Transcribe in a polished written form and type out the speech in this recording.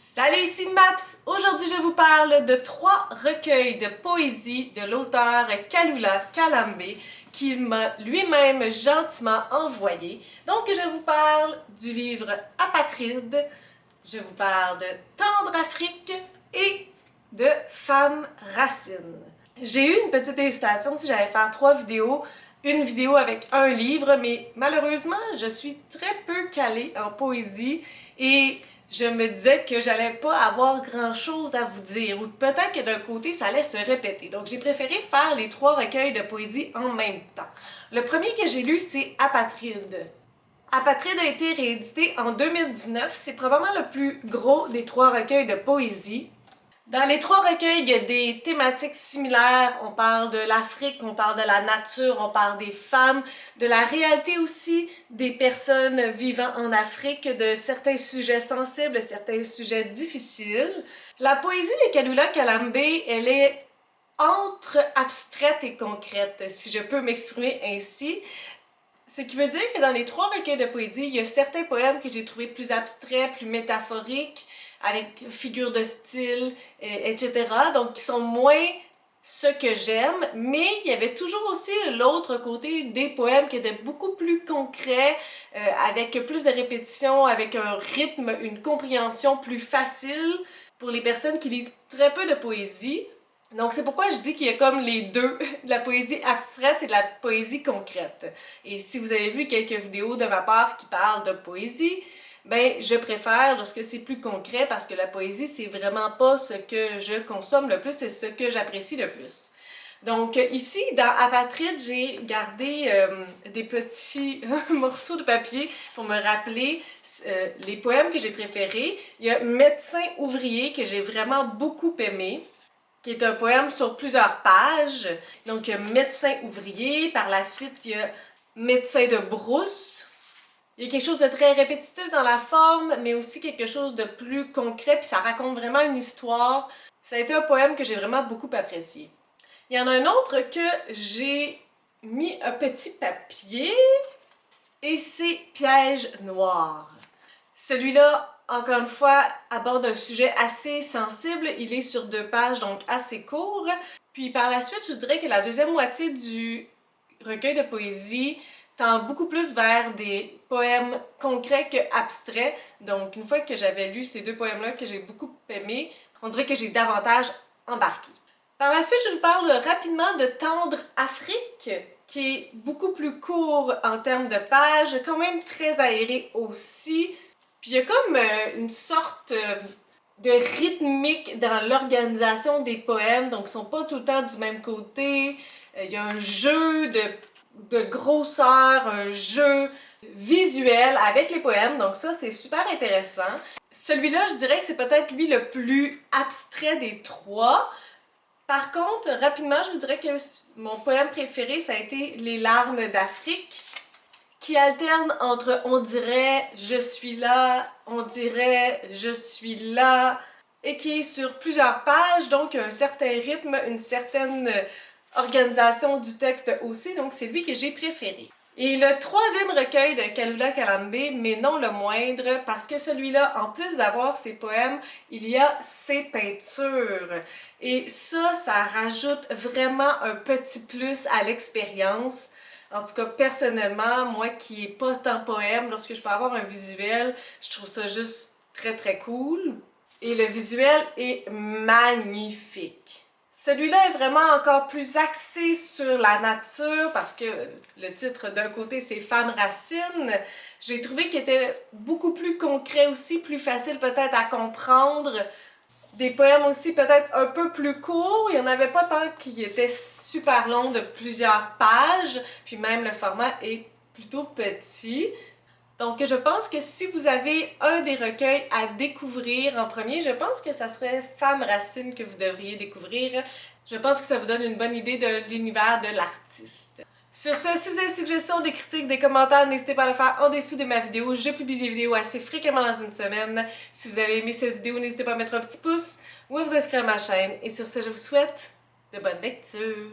Salut, ici Maps! Aujourd'hui, je vous parle de 3 recueils de poésie de l'auteur Kalula Kalambé qu'il m'a lui-même gentiment envoyé. Donc, je vous parle du livre Apatride, je vous parle de Tendre Afrique et de Femme Racine. J'ai eu une petite hésitation si j'allais faire 3 vidéos, une vidéo avec un livre, mais malheureusement, je suis très peu calée en poésie et je me disais que j'allais pas avoir grand chose à vous dire, ou peut-être que d'un côté ça allait se répéter. Donc j'ai préféré faire les 3 recueils de poésie en même temps. Le premier que j'ai lu, c'est Apatride. Apatride a été réédité en 2019, c'est probablement le plus gros des 3 recueils de poésie. Dans les 3 recueils, il y a des thématiques similaires. On parle de l'Afrique, on parle de la nature, on parle des femmes, de la réalité aussi des personnes vivant en Afrique, de certains sujets sensibles, certains sujets difficiles. La poésie de Kalula Kalambé, elle est entre abstraite et concrète, si je peux m'exprimer ainsi. Ce qui veut dire que dans les 3 recueils de poésie, il y a certains poèmes que j'ai trouvés plus abstraits, plus métaphoriques, avec figures de style, etc. Donc, qui sont moins ce que j'aime, mais il y avait toujours aussi l'autre côté des poèmes qui étaient beaucoup plus concrets, avec plus de répétitions, avec un rythme, une compréhension plus facile pour les personnes qui lisent très peu de poésie. Donc c'est pourquoi je dis qu'il y a comme les deux, de la poésie abstraite et de la poésie concrète. Et si vous avez vu quelques vidéos de ma part qui parlent de poésie, ben je préfère lorsque c'est plus concret parce que la poésie c'est vraiment pas ce que je consomme le plus, c'est ce que j'apprécie le plus. Donc ici, dans Apatride, j'ai gardé des petits morceaux de papier pour me rappeler les poèmes que j'ai préférés. Il y a Médecin ouvrier que j'ai vraiment beaucoup aimé, qui est un poème sur plusieurs pages. Donc, il y a Médecin ouvrier. Par la suite, il y a Médecin de brousse. Il y a quelque chose de très répétitif dans la forme, mais aussi quelque chose de plus concret, puis ça raconte vraiment une histoire. Ça a été un poème que j'ai vraiment beaucoup apprécié. Il y en a un autre que j'ai mis un petit papier, et c'est Piège noir. Celui-là, encore une fois, aborde un sujet assez sensible. Il est sur 2 pages, donc assez court. Puis par la suite, je dirais que la deuxième moitié du recueil de poésie tend beaucoup plus vers des poèmes concrets que abstraits. Donc une fois que j'avais lu ces 2 poèmes-là que j'ai beaucoup aimés, on dirait que j'ai davantage embarqué. Par la suite, je vous parle rapidement de Tendre Afrique, qui est beaucoup plus court en termes de pages, quand même très aéré aussi. Puis il y a comme une sorte de rythmique dans l'organisation des poèmes, donc ils sont pas tout le temps du même côté. Il y a un jeu de grosseur, un jeu visuel avec les poèmes, donc ça c'est super intéressant. Celui-là, je dirais que c'est peut-être lui le plus abstrait des 3. Par contre, rapidement, je vous dirais que mon poème préféré, ça a été Les larmes d'Afrique, qui alterne entre on dirait je suis là, on dirait je suis là, et qui est sur plusieurs pages, donc un certain rythme, une certaine organisation du texte aussi, donc c'est lui que j'ai préféré. Et le 3e recueil de Kalula Kalambé, mais non le moindre, parce que celui-là, en plus d'avoir ses poèmes, il y a ses peintures. Et ça rajoute vraiment un petit plus à l'expérience. En tout cas, personnellement, moi qui n'ai pas tant poème, lorsque je peux avoir un visuel, je trouve ça juste très très cool. Et le visuel est magnifique. Celui-là est vraiment encore plus axé sur la nature parce que le titre d'un côté c'est Femme Racine. J'ai trouvé qu'il était beaucoup plus concret aussi, plus facile peut-être à comprendre. Des poèmes aussi peut-être un peu plus courts, il n'y en avait pas tant qui étaient super longs de plusieurs pages, puis même le format est plutôt petit. Donc je pense que si vous avez un des recueils à découvrir en premier, je pense que ça serait Femme Racine que vous devriez découvrir. Je pense que ça vous donne une bonne idée de l'univers de l'artiste. Sur ce, si vous avez des suggestions, des critiques, des commentaires, n'hésitez pas à le faire en dessous de ma vidéo. Je publie des vidéos assez fréquemment dans une semaine. Si vous avez aimé cette vidéo, n'hésitez pas à mettre un petit pouce ou à vous inscrire à ma chaîne. Et sur ce, je vous souhaite de bonnes lectures.